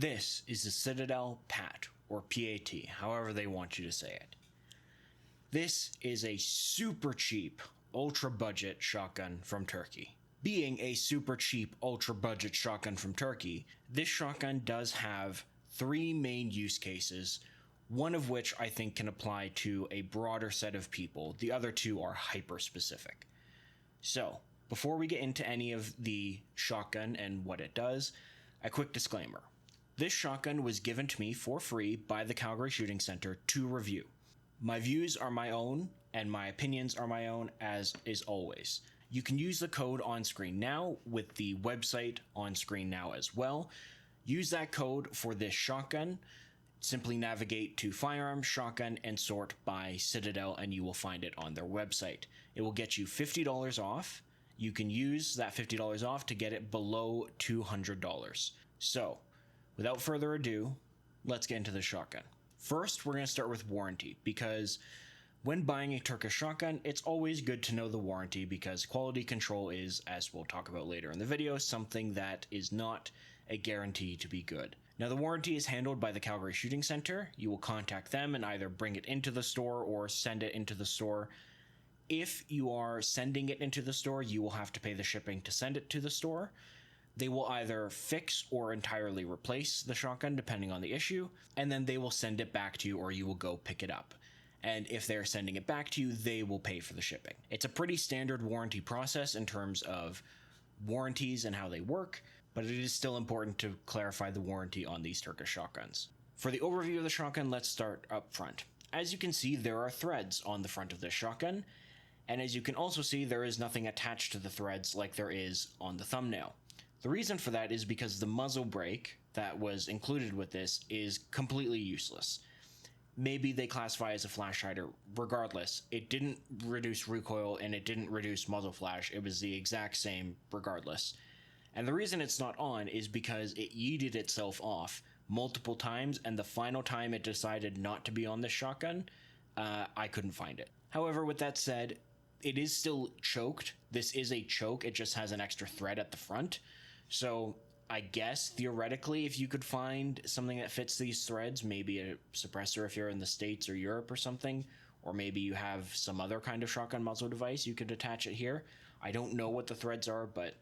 This is the Citadel PAT, or PAT, however they want you to say it. This is a super cheap, ultra budget shotgun from Turkey. Being a super cheap, ultra budget shotgun from Turkey, this shotgun does have three main use cases, one of which I think can apply to a broader set of people. The other two are hyper specific. So, before we get into any of the shotgun and what it does, a quick disclaimer. This shotgun was given to me for free by the Calgary Shooting Center to review. My views are my own, and my opinions are my own, as is always. You can use the code on screen now with the website on screen now as well. Use that code for this shotgun. Simply navigate to Firearms, Shotgun, and sort by Citadel, and you will find it on their website. It will get you $50 off. You can use that $50 off to get it below $200. So, without further ado, let's get into the shotgun. First, we're going to start with warranty, because when buying a Turkish shotgun, it's always good to know the warranty, because quality control is, as we'll talk about later in the video, something that is not a guarantee to be good. Now, the warranty is handled by the Calgary Shooting Center. You will contact them and either bring it into the store or send it into the store. If you are sending it into the store, you will have to pay the shipping to send it to the store. They will either fix or entirely replace the shotgun depending on the issue, and then they will send it back to you, or you will go pick it up. And if they're sending it back to you, they will pay for the shipping. It's a pretty standard warranty process in terms of warranties and how they work, but it is still important to clarify the warranty on these Turkish shotguns. For the overview of the shotgun, let's start up front. As you can see, there are threads on the front of this shotgun, and as you can also see, there is nothing attached to the threads like there is on the thumbnail. The reason for that is because the muzzle brake that was included with this is completely useless. Maybe they classify as a flash hider. Regardless, it didn't reduce recoil and it didn't reduce muzzle flash. It was the exact same regardless. And the reason it's not on is because it yeeted itself off multiple times, and the final time it decided not to be on this shotgun, I couldn't find it. However, with that said, it is still choked. This is a choke, it just has an extra thread at the front. So I guess theoretically, if you could find something that fits these threads, maybe a suppressor if you're in the States or Europe or something, or maybe you have some other kind of shotgun muzzle device, you could attach it here. I don't know what the threads are, but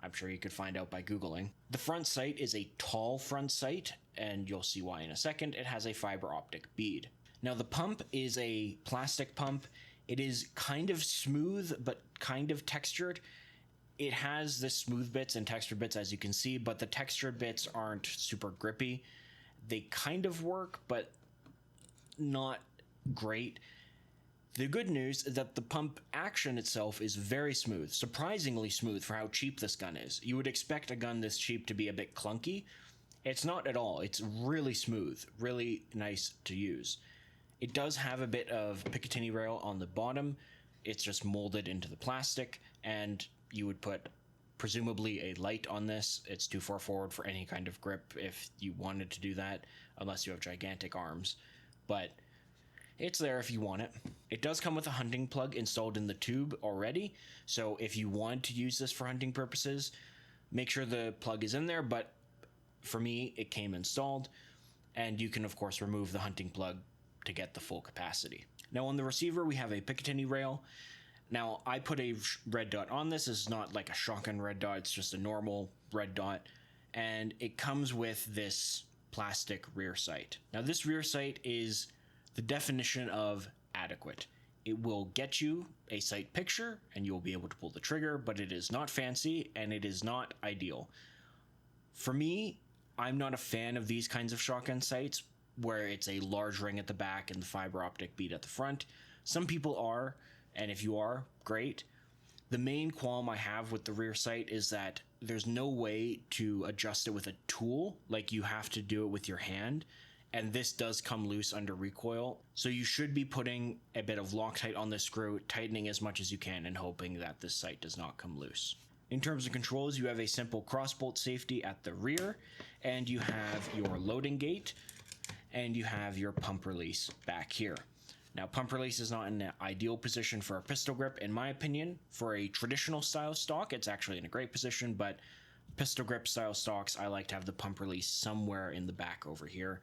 I'm sure you could find out by Googling. The front sight is a tall front sight, and you'll see why in a second. It has a fiber optic bead. Now the pump is a plastic pump. It is kind of smooth, but kind of textured. It has the smooth bits and textured bits, as you can see, but the textured bits aren't super grippy. They kind of work, but not great. The good news is that the pump action itself is very smooth, surprisingly smooth for how cheap this gun is. You would expect a gun this cheap to be a bit clunky. It's not at all. It's really smooth, really nice to use. It does have a bit of Picatinny rail on the bottom. It's just molded into the plastic, and you would put presumably a light on this. It's too far forward for any kind of grip if you wanted to do that, unless you have gigantic arms. But it's there if you want it. It does come with a hunting plug installed in the tube already, so if you want to use this for hunting purposes, make sure the plug is in there, but for me, it came installed, and you can of course remove the hunting plug to get the full capacity. Now on the receiver, we have a Picatinny rail. Now, I put a red dot on this. This is not like a shotgun red dot. It's just a normal red dot. And it comes with this plastic rear sight. Now, this rear sight is the definition of adequate. It will get you a sight picture, and you'll be able to pull the trigger, but it is not fancy, and it is not ideal. For me, I'm not a fan of these kinds of shotgun sights, where it's a large ring at the back and the fiber optic bead at the front. Some people are, and if you are, great. The main qualm I have with the rear sight is that there's no way to adjust it with a tool, like you have to do it with your hand, and this does come loose under recoil, so you should be putting a bit of Loctite on the screw, tightening as much as you can, and hoping that this sight does not come loose. In terms of controls, you have a simple crossbolt safety at the rear, and you have your loading gate, and you have your pump release back here. Now, pump release is not in an ideal position for a pistol grip, in my opinion. For a traditional style stock, it's actually in a great position, but Pistol grip style stocks, I like to have the pump release somewhere in the back over here.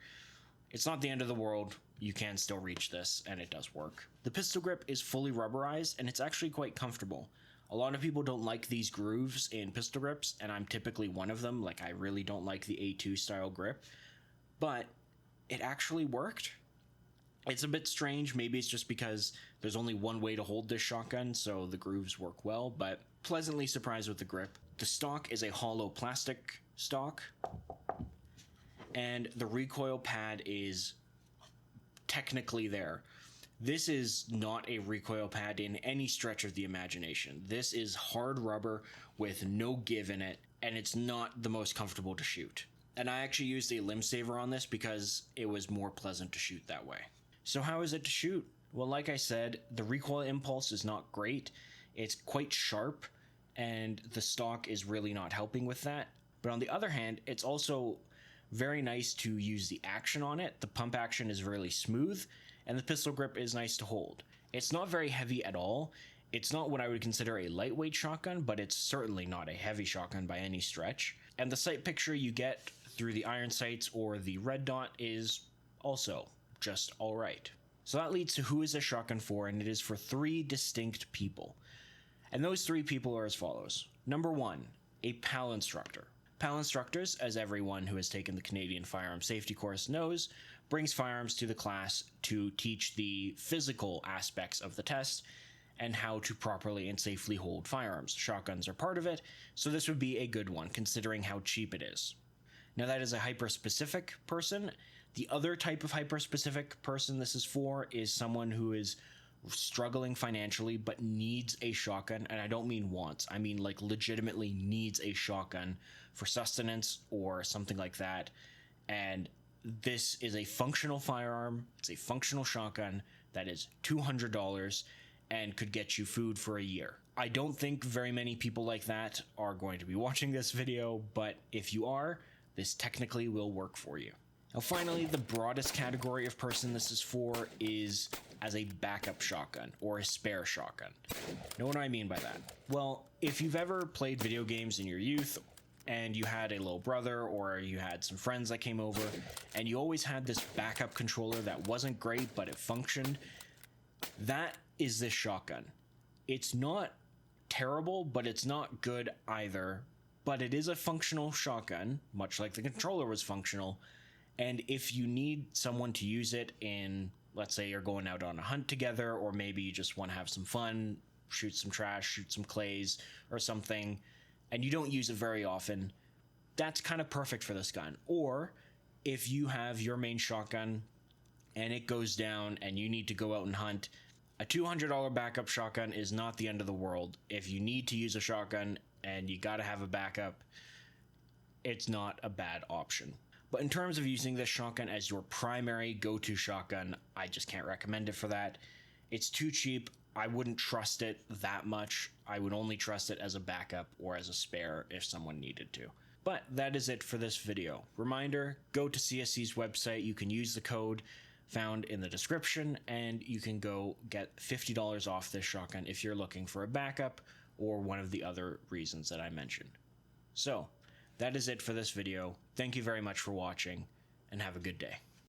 It's not the end of the world. You can still reach this, and it does work. The pistol grip is fully rubberized, and it's actually quite comfortable. A lot of people don't like these grooves in pistol grips, and I'm typically one of them. Like, I really don't like the A2 style grip, but it actually worked. It's a bit strange. Maybe it's just because there's only one way to hold this shotgun, so the grooves work well, but pleasantly surprised with the grip. The stock is a hollow plastic stock, and the recoil pad is technically there. This is not a recoil pad in any stretch of the imagination. This is hard rubber with no give in it, and it's not the most comfortable to shoot. And I actually used a limb saver on this because it was more pleasant to shoot that way. So how is it to shoot? Well, like I said, the recoil impulse is not great. It's quite sharp, and the stock is really not helping with that. But on the other hand, it's also very nice to use the action on it. The pump action is really smooth, and the pistol grip is nice to hold. It's not very heavy at all. It's not what I would consider a lightweight shotgun, but it's certainly not a heavy shotgun by any stretch. And the sight picture you get through the iron sights or the red dot is also just alright. So that leads to who is this shotgun for, and it is for 3 distinct people. And those 3 people are as follows. Number 1, a PAL instructor. PAL instructors, as everyone who has taken the Canadian Firearm Safety course knows, brings firearms to the class to teach the physical aspects of the test and how to properly and safely hold firearms. Shotguns are part of it, so this would be a good one considering how cheap it is. Now that is a hyper-specific person. The other type of hyper-specific person this is for is someone who is struggling financially but needs a shotgun, and I don't mean wants, I mean like legitimately needs a shotgun for sustenance or something like that. And this is a functional firearm, it's a functional shotgun that is $200 and could get you food for a year. I don't think very many people like that are going to be watching this video, but if you are, this technically will work for you. Now finally, the broadest category of person this is for is as a backup shotgun or a spare shotgun. Now what do I mean by that? Well, if you've ever played video games in your youth and you had a little brother or you had some friends that came over and you always had this backup controller that wasn't great but it functioned, that is this shotgun. It's not terrible, but it's not good either, but it is a functional shotgun, much like the controller was functional. And if you need someone to use it in, let's say you're going out on a hunt together, or maybe you just want to have some fun, shoot some trash, shoot some clays or something, and you don't use it very often, that's kind of perfect for this gun. Or if you have your main shotgun and it goes down and you need to go out and hunt, a $200 backup shotgun is not the end of the world. If you need to use a shotgun and you gotta have a backup, it's not a bad option. But in terms of using this shotgun as your primary go-to shotgun, I just can't recommend it for that. It's too cheap. I wouldn't trust it that much. I would only trust it as a backup or as a spare if someone needed to. But that is it for this video. Reminder, go to CSC's website. You can use the code found in the description, and you can go get $50 off this shotgun if you're looking for a backup or one of the other reasons that I mentioned. So, that is it for this video. Thank you very much for watching, and have a good day.